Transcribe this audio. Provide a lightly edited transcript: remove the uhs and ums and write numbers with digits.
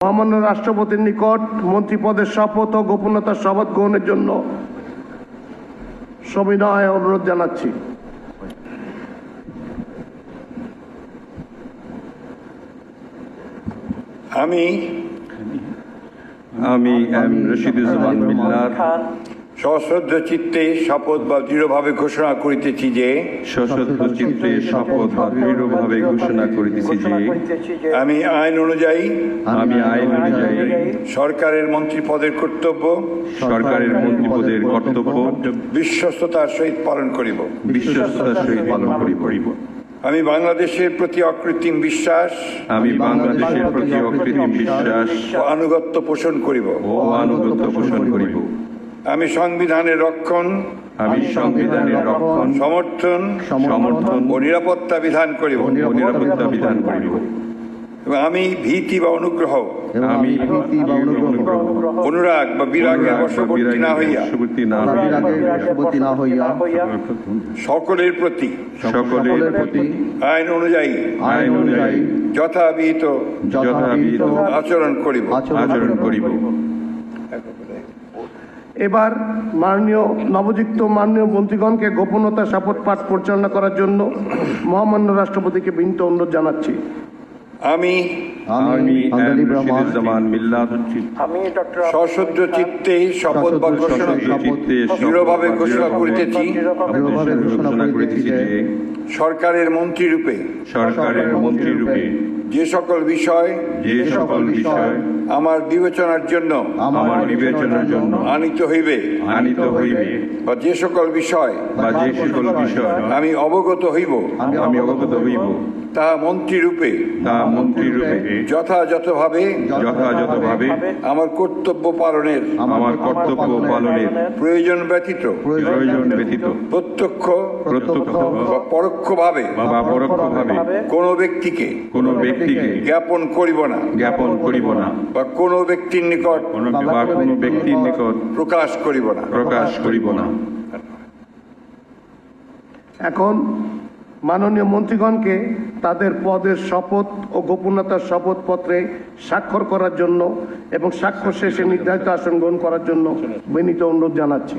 মহামান্য রাষ্ট্রপতির নিকট মন্ত্রীপদের শপথ ও গোপনীয়তার শপথ গ্রহণের জন্য সবিনয় অনুরোধ জানাচ্ছি। আমি এম রশিদুজ্জামান মিল্লাত সশ্রদ্ধ চিত্তে শপথ বা দৃঢ়ভাবে ঘোষণা করিতেছি যে আমি আইন অনুযায়ী সরকারের মন্ত্রীপদের কর্তব্য বিশ্বস্ততার সহিত পালন করিব। আমি বাংলাদেশের প্রতি অকৃত্রিম বিশ্বাস ও আনুগত্য পোষণ করিব। আমি সংবিধানের রক্ষণ সমর্থন ও নিরাপত্তা বিধান করিব। আমি ভীতি বা অনুগ্রহ অনুরাগ বা বিরাগের বশবর্তী না হইয়া সকলের প্রতি আইন অনুযায়ী যথাবিহিত আচরণ করিব। এবার নবযুক্ত মাননীয় মন্ত্রীগণকে গোপনীয়তা শপথ পাঠ পরিচালনা করার জন্য মহামান্য রাষ্ট্রপতিকে বিনীত অনুরোধ জানাচ্ছি। আমি সশ্রদ্ধ চিত্তে শপথ বা ঘোষণা দৃঢ়ভাবে ঘোষণা করিতেছি সরকারের মন্ত্রী রূপে যে সকল বিষয় আমার বিবেচনার জন্য আনিত হইবে বা যে সকল বিষয় আমি অবগত হইব তা মন্ত্রী রূপে যথাযথভাবে আমার কর্তব্য পালনের প্রয়োজন ব্যতীত প্রত্যক্ষ বা পরোক্ষভাবে কোনো ব্যক্তিকে জ্ঞাপন করিব না বা কোনো ব্যক্তির নিকট প্রকাশ করিব না। এখন মাননীয় মন্ত্রীগণকে তাদের পদের শপথ ও গোপনীয়তার শপথপত্রে স্বাক্ষর করার জন্য এবং স্বাক্ষর শেষে নির্ধারিত আসন গ্রহণ করার জন্য বিনীত অনুরোধ জানাচ্ছি।